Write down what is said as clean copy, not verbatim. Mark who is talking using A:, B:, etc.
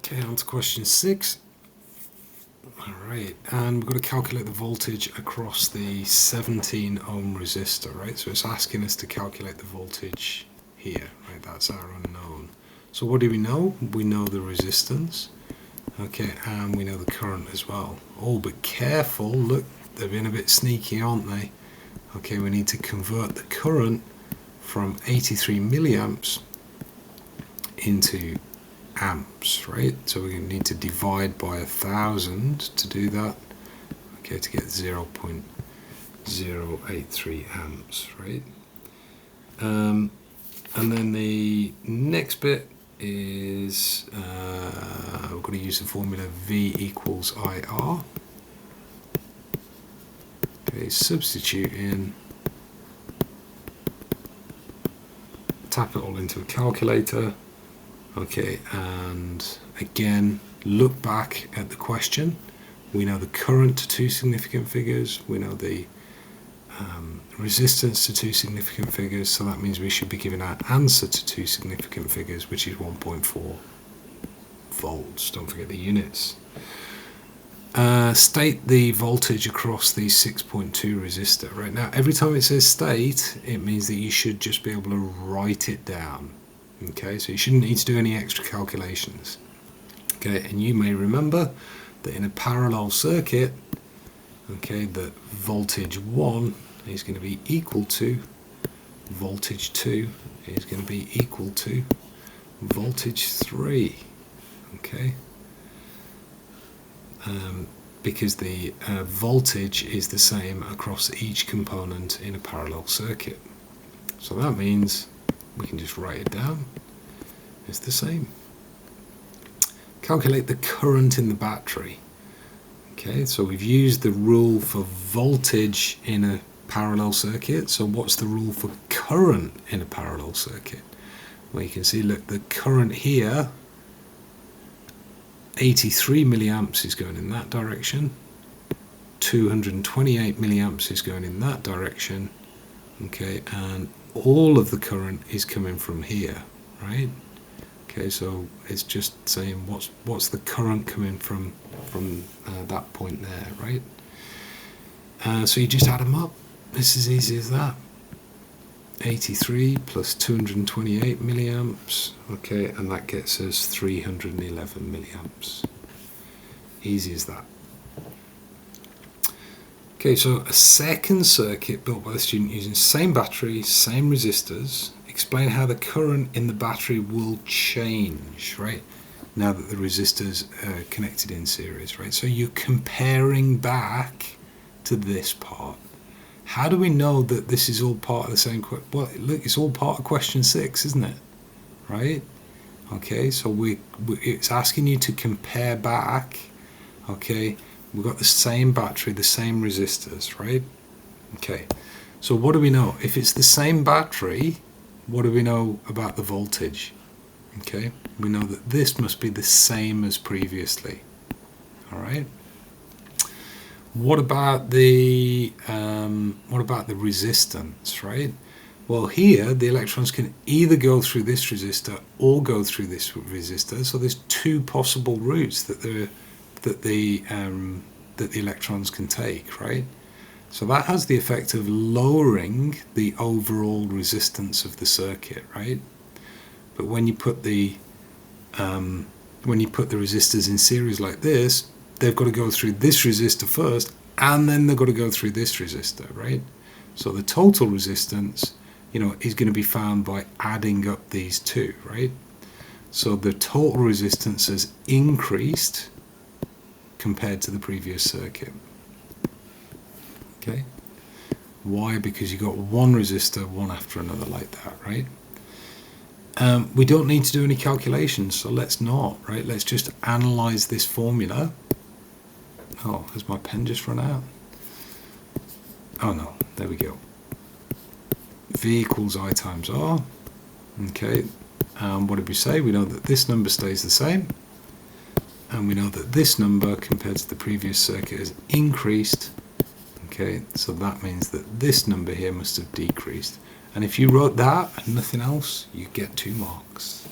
A: Okay, on to question 6. Alright, and we've got to calculate the voltage across the 17 ohm resistor, right? So it's asking us to calculate the voltage here, right? That's our unknown. So what do we know? We know the resistance, okay, and we know the current as well. Oh, but careful, look, they've been a bit sneaky, aren't they? Okay, we need to convert the current from 83 milliamps into amps, right? So we're going to need to divide by 1,000 to do that, okay, to get 0.083 amps, right? And then the next bit is we're going to use the formula V equals IR. Okay, substitute in, tap it all into a calculator. Okay, and again, look back at the question. We know the current to two significant figures. We know the resistance to two significant figures. So that means we should be giving our answer to two significant figures, which is 1.4 volts. Don't forget the units. State the voltage across the 6.2 resistor. Right now, every time it says state, it means that you should just be able to write it down. Okay, so you shouldn't need to do any extra calculations. Okay, and you may remember that in a parallel circuit, okay, that voltage 1 is going to be equal to voltage 2 is going to be equal to voltage 3. Okay, because the voltage is the same across each component in a parallel circuit. So that means we can just write it down. It's the same. Calculate the current in the battery. Okay, so we've used the rule for voltage in a parallel circuit. So what's the rule for current in a parallel circuit? Well, you can see, look, the current here, 83 milliamps is going in that direction. 228 milliamps is going in that direction. Okay, and all of the current is coming from here, right? Okay, so it's just saying what's the current coming from that point there, right? So you just add them up. It's as easy as that. 83 plus 228 milliamps, okay, and that gets us 311 milliamps. Easy as that. Okay, so a second circuit built by the student using same battery, same resistors. Explain how the current in the battery will change, right? Now that the resistors are connected in series, right? So you're comparing back to this part. How do we know that this is all part of the same question? Well, look, it's all part of question 6, isn't it? Right? Okay, so it's asking you to compare back, okay? We've got the same battery, the same resistors, right? Okay, so what do we know? If it's the same battery, what do we know about the voltage? Okay, we know that this must be the same as previously. All right. What about the resistance, right? Well, here the electrons can either go through this resistor or go through this resistor. So there's two possible routes that the electrons can take, right? So that has the effect of lowering the overall resistance of the circuit, right? But when you put the resistors in series like this, they've got to go through this resistor first, and then they've got to go through this resistor, right? So the total resistance, is going to be found by adding up these two, right? So the total resistance has increased compared to the previous circuit. Okay. Why? Because you got one resistor, one after another like that, right? We don't need to do any calculations, so let's not, right? Let's just analyze this formula. Oh, has my pen just run out? Oh no, there we go. V equals I times R. Okay, what did we say? We know that this number stays the same, and we know that this number compared to the previous circuit has increased. Okay, so that means that this number here must have decreased. And if you wrote that and nothing else, you get 2 marks.